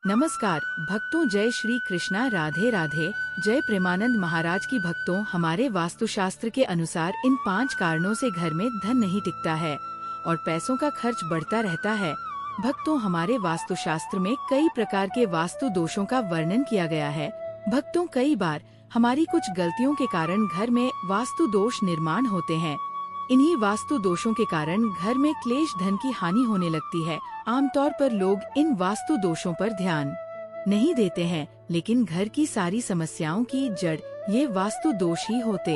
नमस्कार भक्तों, जय श्री कृष्णा, राधे राधे। जय प्रेमानंद महाराज की भक्तों। हमारे वास्तुशास्त्र के अनुसार इन 5 कारणों से घर में धन नहीं टिकता है और पैसों का खर्च बढ़ता रहता है। भक्तों, हमारे वास्तुशास्त्र में कई प्रकार के वास्तु दोषों का वर्णन किया गया है। भक्तों, कई बार हमारी कुछ गलतियों के कारण घर में वास्तु दोष निर्माण होते हैं। इन्हीं वास्तु दोषों के कारण घर में क्लेश, धन की हानि होने लगती है। आमतौर पर लोग इन वास्तु दोषों पर ध्यान नहीं देते हैं, लेकिन घर की सारी समस्याओं की जड़ ये वास्तु दोष ही होते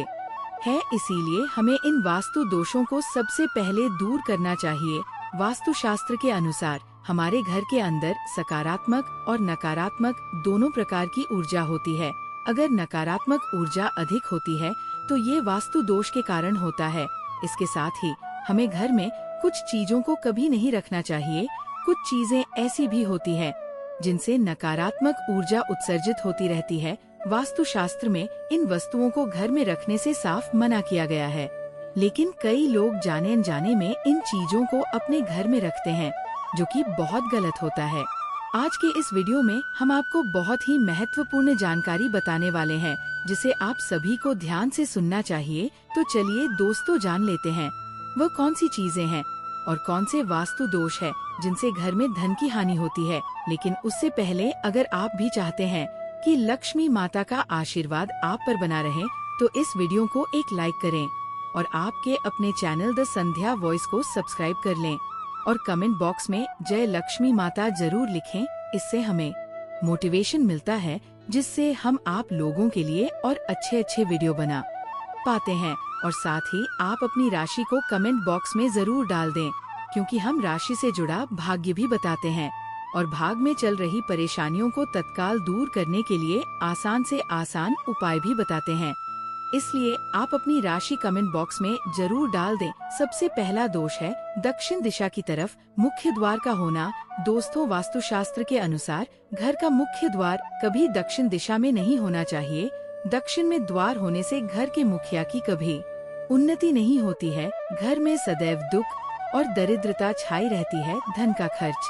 हैं। इसीलिए हमें इन वास्तु दोषों को सबसे पहले दूर करना चाहिए। वास्तुशास्त्र के अनुसार हमारे घर के अंदर सकारात्मक और नकारात्मक दोनों प्रकार की ऊर्जा होती है। अगर नकारात्मक ऊर्जा अधिक होती है तो ये वास्तु दोष के कारण होता है। इसके साथ ही हमें घर में कुछ चीजों को कभी नहीं रखना चाहिए। कुछ चीजें ऐसी भी होती है जिनसे नकारात्मक ऊर्जा उत्सर्जित होती रहती है। वास्तुशास्त्र में इन वस्तुओं को घर में रखने से साफ मना किया गया है, लेकिन कई लोग जाने अनजाने में इन चीजों को अपने घर में रखते हैं, जो कि बहुत गलत होता है। आज के इस वीडियो में हम आपको बहुत ही महत्वपूर्ण जानकारी बताने वाले हैं, जिसे आप सभी को ध्यान से सुनना चाहिए। तो चलिए दोस्तों, जान लेते हैं वह कौन सी चीजें हैं और कौन से वास्तु दोष है जिनसे घर में धन की हानि होती है। लेकिन उससे पहले अगर आप भी चाहते हैं कि लक्ष्मी माता का आशीर्वाद आप पर बना रहे, तो इस वीडियो को एक लाइक करें और आपके अपने चैनल द संध्या वॉइस को सब्सक्राइब कर लें और कमेंट बॉक्स में जय लक्ष्मी माता जरूर लिखें। इससे हमें मोटिवेशन मिलता है, जिससे हम आप लोगों के लिए और अच्छे वीडियो बना पाते हैं। और साथ ही आप अपनी राशि को कमेंट बॉक्स में जरूर डाल दें, क्योंकि हम राशि से जुड़ा भाग्य भी बताते हैं और भाग में चल रही परेशानियों को तत्काल दूर करने के लिए आसान से आसान उपाय भी बताते हैं। इसलिए आप अपनी राशि कमेंट बॉक्स में जरूर डाल दें। सबसे पहला दोष है दक्षिण दिशा की तरफ मुख्य द्वार का होना। दोस्तों, वास्तुशास्त्र के अनुसार घर का मुख्य द्वार कभी दक्षिण दिशा में नहीं होना चाहिए। दक्षिण में द्वार होने से घर के मुखिया की कभी उन्नति नहीं होती है। घर में सदैव दुख और दरिद्रता छाई रहती है। धन का खर्च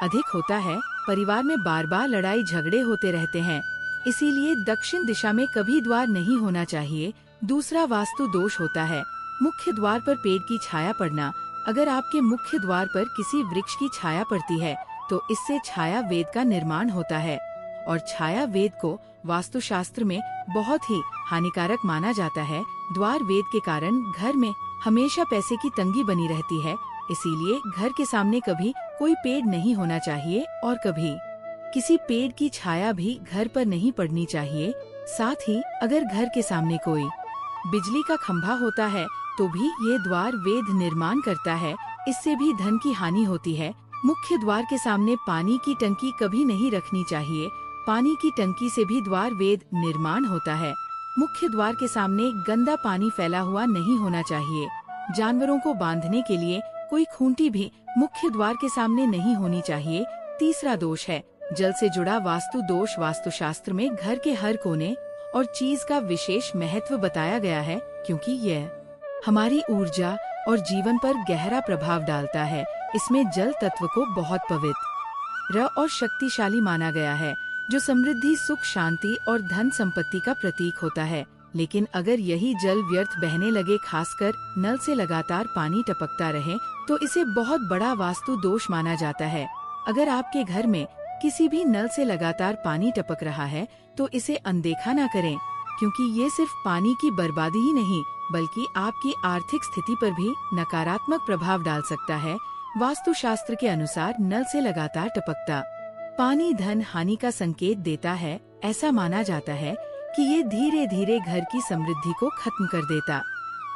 अधिक होता है। परिवार में बार बार लड़ाई झगड़े होते रहते हैं। इसीलिए दक्षिण दिशा में कभी द्वार नहीं होना चाहिए। दूसरा वास्तु दोष होता है मुख्य द्वार पर पेड़ की छाया पड़ना। अगर आपके मुख्य द्वार पर किसी वृक्ष की छाया पड़ती है तो इससे छाया वेद का निर्माण होता है और छाया वेद को वास्तुशास्त्र में बहुत ही हानिकारक माना जाता है। द्वार वेद के कारण घर में हमेशा पैसे की तंगी बनी रहती है। इसीलिए घर के सामने कभी कोई पेड़ नहीं होना चाहिए और कभी किसी पेड़ की छाया भी घर पर नहीं पड़नी चाहिए। साथ ही अगर घर के सामने कोई बिजली का खंभा होता है तो भी ये द्वार वेद निर्माण करता है। इससे भी धन की हानि होती है। मुख्य द्वार के सामने पानी की टंकी कभी नहीं रखनी चाहिए। पानी की टंकी से भी द्वार वेद निर्माण होता है। मुख्य द्वार के सामने गंदा पानी फैला हुआ नहीं होना चाहिए। जानवरों को बांधने के लिए कोई खूंटी भी मुख्य द्वार के सामने नहीं होनी चाहिए। तीसरा दोष है जल से जुड़ा वास्तु दोष। वास्तुशास्त्र में घर के हर कोने और चीज का विशेष महत्व बताया गया है, क्योंकि यह हमारी ऊर्जा और जीवन पर गहरा प्रभाव डालता है। इसमें जल तत्व को बहुत पवित्र और शक्तिशाली माना गया है, जो समृद्धि, सुख, शांति और धन संपत्ति का प्रतीक होता है। लेकिन अगर यही जल व्यर्थ बहने लगे, खासकर नल से लगातार पानी टपकता रहे, तो इसे बहुत बड़ा वास्तु दोष माना जाता है। अगर आपके घर में किसी भी नल से लगातार पानी टपक रहा है तो इसे अनदेखा न करें, क्योंकि ये सिर्फ पानी की बर्बादी ही नहीं बल्कि आपकी आर्थिक स्थिति पर भी नकारात्मक प्रभाव डाल सकता है। वास्तुशास्त्र के अनुसार नल से लगातार टपकता पानी धन हानि का संकेत देता है। ऐसा माना जाता है कि ये धीरे धीरे घर की समृद्धि को खत्म कर देता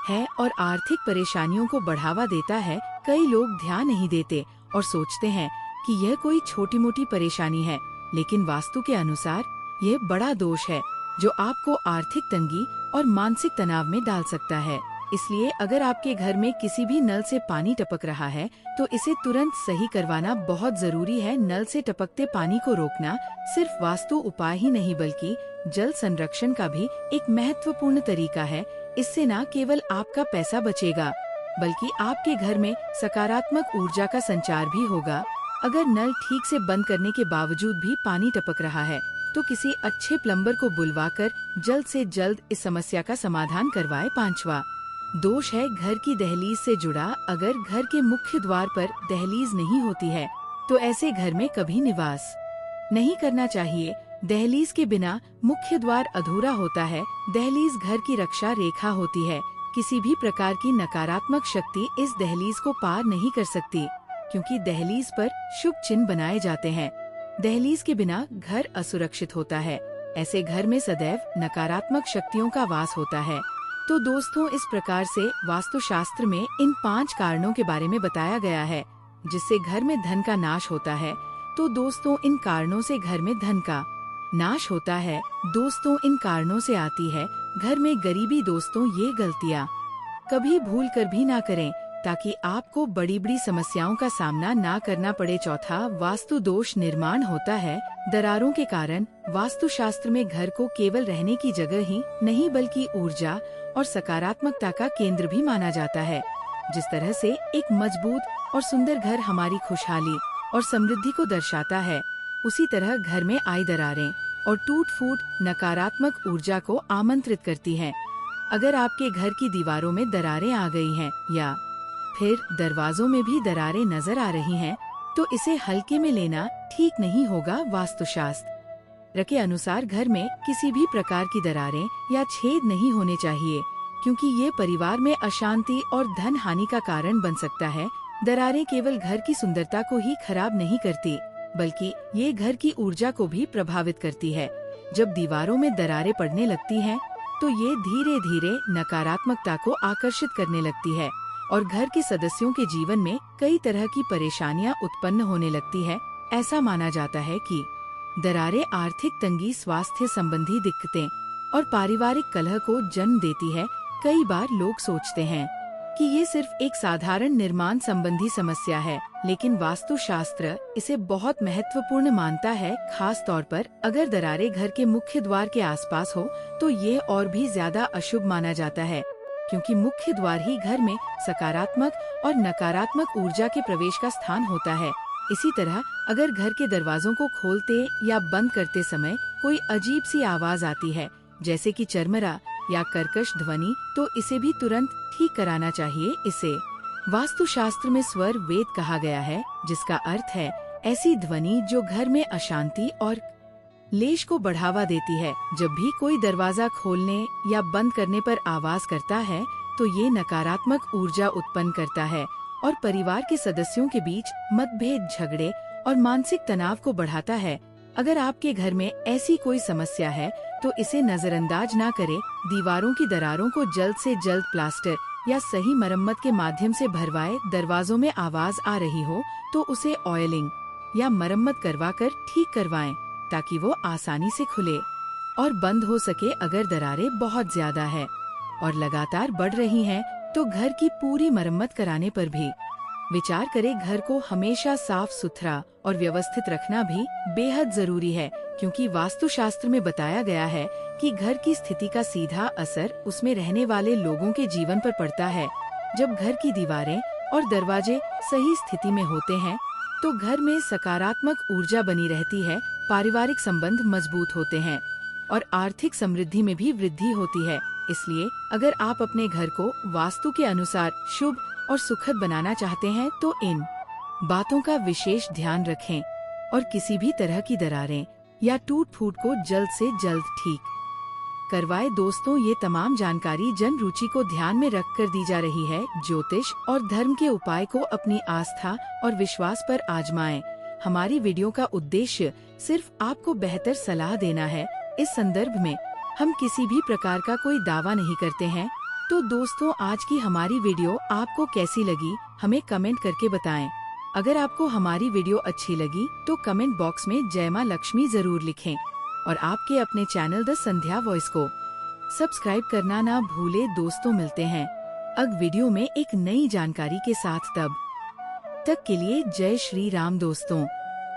है और आर्थिक परेशानियों को बढ़ावा देता है। कई लोग ध्यान नहीं देते और सोचते हैं कि यह कोई छोटी मोटी परेशानी है, लेकिन वास्तु के अनुसार यह बड़ा दोष है, जो आपको आर्थिक तंगी और मानसिक तनाव में डाल सकता है। इसलिए अगर आपके घर में किसी भी नल से पानी टपक रहा है तो इसे तुरंत सही करवाना बहुत जरूरी है। नल से टपकते पानी को रोकना सिर्फ वास्तु उपाय ही नहीं बल्कि जल संरक्षण का भी एक महत्वपूर्ण तरीका है। इससे न केवल आपका पैसा बचेगा, बल्कि आपके घर में सकारात्मक ऊर्जा का संचार भी होगा। अगर नल ठीक से बंद करने के बावजूद भी पानी टपक रहा है तो किसी अच्छे प्लम्बर को बुलवाकर जल्द से जल्द इस समस्या का समाधान करवाए। 5वां दोष है घर की दहलीज से जुड़ा। अगर घर के मुख्य द्वार पर दहलीज नहीं होती है तो ऐसे घर में कभी निवास नहीं करना चाहिए। दहलीज के बिना मुख्य द्वार अधूरा होता है। दहलीज घर की रक्षा रेखा होती है। किसी भी प्रकार की नकारात्मक शक्ति इस दहलीज को पार नहीं कर सकती, क्योंकि दहलीज पर शुभ चिन्ह बनाए जाते हैं। दहलीज के बिना घर असुरक्षित होता है। ऐसे घर में सदैव नकारात्मक शक्तियों का वास होता है। तो दोस्तों, इस प्रकार से वास्तुशास्त्र में इन 5 कारणों के बारे में बताया गया है जिससे घर में धन का नाश होता है। तो दोस्तों, इन कारणों से घर में धन का नाश होता है। दोस्तों, इन कारणों से आती है घर में गरीबी। दोस्तों, ये गलतियाँ कभी भूल कर भी ना करें ताकि आपको बड़ी बड़ी समस्याओं का सामना ना करना पड़े। चौथा, वास्तु दोष निर्माण होता है। दरारों के कारण वास्तुशास्त्र में घर को केवल रहने की जगह ही नहीं बल्कि ऊर्जा और सकारात्मकता का केंद्र भी माना जाता है। जिस तरह से एक मजबूत और सुंदर घर हमारी खुशहाली और समृद्धि को दर्शाता है, उसी तरह घर में आई दरारें और टूट फूट नकारात्मक ऊर्जा को आमंत्रित करती हैं। अगर आपके घर की दीवारों में दरारें आ गई हैं या फिर दरवाजों में भी दरारें नजर आ रही हैं, तो इसे हल्के में लेना ठीक नहीं होगा। वास्तुशास्त्र के अनुसार घर में किसी भी प्रकार की दरारें या छेद नहीं होने चाहिए, क्योंकि ये परिवार में अशांति और धन हानि का कारण बन सकता है। दरारें केवल घर की सुंदरता को ही खराब नहीं करती, बल्कि ये घर की ऊर्जा को भी प्रभावित करती है। जब दीवारों में दरारें पड़ने लगती हैं, तो ये धीरे धीरे नकारात्मकता को आकर्षित करने लगती है और घर के सदस्यों के जीवन में कई तरह की परेशानियां उत्पन्न होने लगती है। ऐसा माना जाता है कि दरारें आर्थिक तंगी, स्वास्थ्य संबंधी दिक्कतें और पारिवारिक कलह को जन्म देती है। कई बार लोग सोचते हैं कि ये सिर्फ एक साधारण निर्माण संबंधी समस्या है, लेकिन वास्तुशास्त्र इसे बहुत महत्वपूर्ण मानता है। खास तौर पर अगर दरारें घर के मुख्य द्वार के आसपास हो तो ये और भी ज्यादा अशुभ माना जाता है, क्योंकि मुख्य द्वार ही घर में सकारात्मक और नकारात्मक ऊर्जा के प्रवेश का स्थान होता है। इसी तरह अगर घर के दरवाजों को खोलते या बंद करते समय कोई अजीब सी आवाज आती है, जैसे कि चरमरा या कर्कश ध्वनि, तो इसे भी तुरंत ठीक कराना चाहिए। इसे वास्तुशास्त्र में स्वर वेद कहा गया है, जिसका अर्थ है ऐसी ध्वनि जो घर में अशांति और क्लेश को बढ़ावा देती है। जब भी कोई दरवाजा खोलने या बंद करने पर आवाज करता है, तो ये नकारात्मक ऊर्जा उत्पन्न करता है और परिवार के सदस्यों के बीच मतभेद, झगड़े और मानसिक तनाव को बढ़ाता है। अगर आपके घर में ऐसी कोई समस्या है तो इसे नजरअंदाज ना करें। दीवारों की दरारों को जल्द से जल्द प्लास्टर या सही मरम्मत के माध्यम से भरवाएं। दरवाजों में आवाज आ रही हो तो उसे ऑयलिंग या मरम्मत करवाकर ठीक करवाएं, ताकि वो आसानी से खुले और बंद हो सके। अगर दरारें बहुत ज्यादा है और लगातार बढ़ रही हैं, तो घर की पूरी मरम्मत कराने पर भी विचार करें। घर को हमेशा साफ सुथरा और व्यवस्थित रखना भी बेहद जरूरी है, क्योंकि वास्तुशास्त्र में बताया गया है कि घर की स्थिति का सीधा असर उसमें रहने वाले लोगों के जीवन पर पड़ता है। जब घर की दीवारें और दरवाजे सही स्थिति में होते हैं, तो घर में सकारात्मक ऊर्जा बनी रहती है, पारिवारिक संबंध मजबूत होते हैं और आर्थिक समृद्धि में भी वृद्धि होती है। इसलिए अगर आप अपने घर को वास्तु के अनुसार शुभ और सुखद बनाना चाहते हैं, तो इन बातों का विशेष ध्यान रखें और किसी भी तरह की दरारें या टूट फूट को जल्द से जल्द ठीक करवाएं। दोस्तों, ये तमाम जानकारी जन रुचि को ध्यान में रखकर दी जा रही है। ज्योतिष और धर्म के उपाय को अपनी आस्था और विश्वास पर आजमाएं। हमारी वीडियो का उद्देश्य सिर्फ आपको बेहतर सलाह देना है। इस संदर्भ में हम किसी भी प्रकार का कोई दावा नहीं करते हैं। तो दोस्तों, आज की हमारी वीडियो आपको कैसी लगी, हमें कमेंट करके बताएं। अगर आपको हमारी वीडियो अच्छी लगी तो कमेंट बॉक्स में जय मां लक्ष्मी जरूर लिखें और आपके अपने चैनल द संध्या वॉइस को सब्सक्राइब करना ना भूले। दोस्तों, मिलते हैं अगली वीडियो में एक नई जानकारी के साथ। तब तक के लिए जय श्री राम दोस्तों।